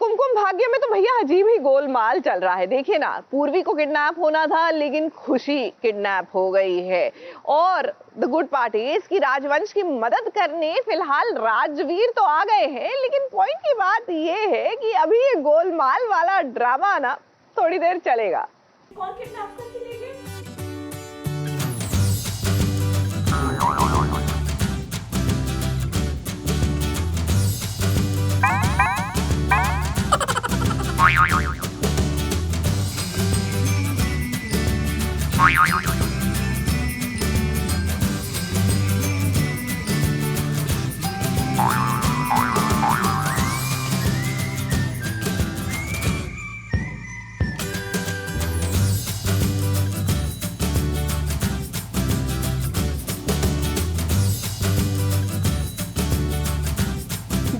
कुमकुम भाग्य में तो भैया अजीब ही गोलमाल चल रहा है। देखिए ना, पूर्वी को किडनैप होना था लेकिन खुशी किडनैप हो गई है। और द गुड पार्ट इज कि राजवंश की मदद करने फिलहाल राजवीर तो आ गए हैं, लेकिन पॉइंट की बात ये है कि अभी ये गोलमाल वाला ड्रामा ना थोड़ी देर चलेगा। कौन किडनैप करके ले गए?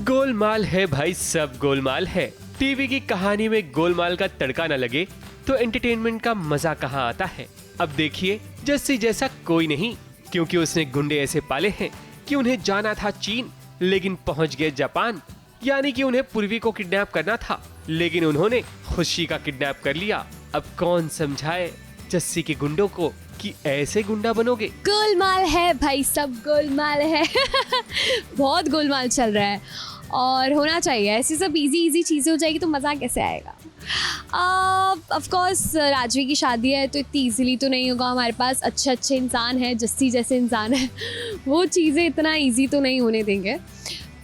गोलमाल है भाई, सब गोलमाल है। टीवी की कहानी में गोलमाल का तड़का न लगे तो एंटरटेनमेंट का मजा कहाँ आता है। अब देखिए, जस्सी जैसा कोई नहीं, क्योंकि उसने गुंडे ऐसे पाले हैं कि उन्हें जाना था चीन लेकिन पहुंच गए जापान। यानी कि उन्हें पूर्वी को किडनैप करना था लेकिन उन्होंने खुशी का किडनैप कर लिया। अब कौन समझाए जस्सी के गुंडों को कि ऐसे गुंडा बनोगे। गोलमाल है भाई, सब गोलमाल है। बहुत गोलमाल चल रहा है और होना चाहिए। ऐसी सब इजी चीज़ें हो जाएगी तो मज़ा कैसे आएगा। ऑफ कोर्स राजवी की शादी है तो इतनी इजीली तो नहीं होगा। हमारे पास अच्छे इंसान हैं, जस्सी जैसे इंसान है, वो चीज़ें इतना इजी तो नहीं होने देंगे।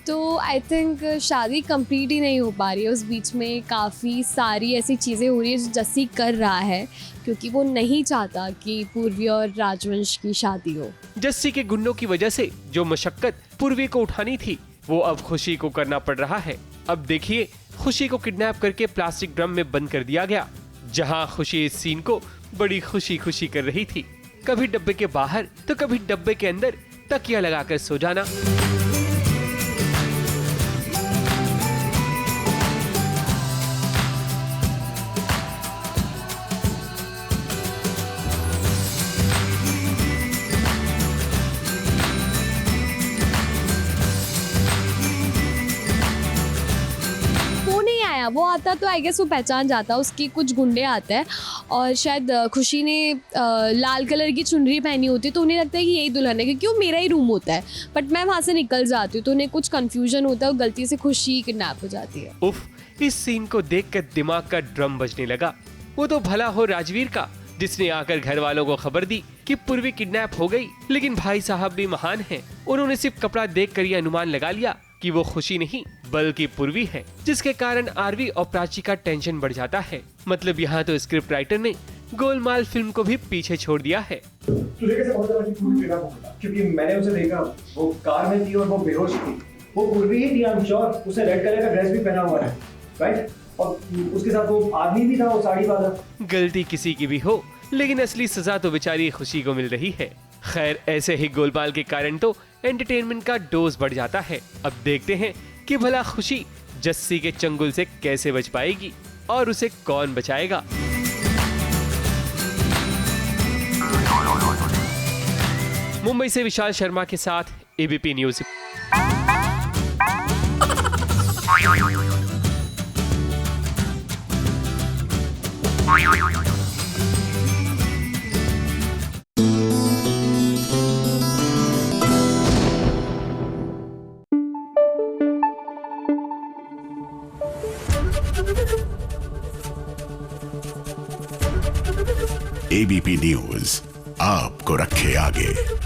तो आई थिंक शादी कंप्लीट ही नहीं हो पा रही है। उस बीच में काफ़ी सारी ऐसी चीज़ें हो रही है जो जस्सी कर रहा है क्योंकि वो नहीं चाहता कि पूर्वी और राजवंश की शादी हो। जस्सी के गुंडों की वजह से जो मशक्कत पूर्वी को उठानी थी वो अब खुशी को करना पड़ रहा है। अब देखिए, खुशी को किडनैप करके प्लास्टिक ड्रम में बंद कर दिया गया, जहां खुशी इस सीन को बड़ी खुशी कर रही थी। कभी डब्बे के बाहर तो कभी डब्बे के अंदर तकिया लगाकर सो जाना। वो आता तो आई गेस वो पहचान जाता। उसके कुछ गुंडे आते हैं और शायद खुशी ने लाल कलर की चुनरी पहनी होती है तो उन्हें लगता है कि यही दुल्हन है क्योंकि वो मेरा ही रूम होता है। बट मैं वहाँ से निकल जाती हूँ तो उन्हें कुछ कंफ्यूजन होता है और गलती से खुशी किडनैप हो जाती है। उफ, इस सीन को देखकर दिमाग का ड्रम बजने लगा। वो तो भला हो राजवीर का, जिसने आकर घर वालों को खबर दी कि पूर्वी किडनैप हो गई। लेकिन भाई साहब भी महान हैं, उन्होंने सिर्फ कपड़ा देखकर ये अनुमान लगा लिया कि वो खुशी नहीं बल्कि पूर्वी है, जिसके कारण आरवी और प्राची का टेंशन बढ़ जाता है। मतलब यहाँ तो स्क्रिप्ट राइटर ने गोलमाल फिल्म को भी पीछे छोड़ दिया है। तुझे कैसे पता चला कि पूर्वी किडनैप हो गया? क्योंकि मैंने उसे देखा, वो कार में थी और वो बेहोश थी। वो पूर्वी ही थी, आई एम श्योर। उसने रेड कलर का ड्रेस भी पहना हुआ है, राइट? और उसके साथ वो आदमी भी था, वो साड़ी वाला। गलती किसी की भी हो, लेकिन असली सजा तो बेचारी खुशी को मिल रही है। खैर, ऐसे ही गोलमाल के कारण तो एंटरटेनमेंट का डोज बढ़ जाता है। अब देखते हैं कि भला खुशी जस्सी के चंगुल से कैसे बच पाएगी और उसे कौन बचाएगा। मुंबई से विशाल शर्मा के साथ एबीपी न्यूज। एबीपी न्यूज आपको रखे आगे।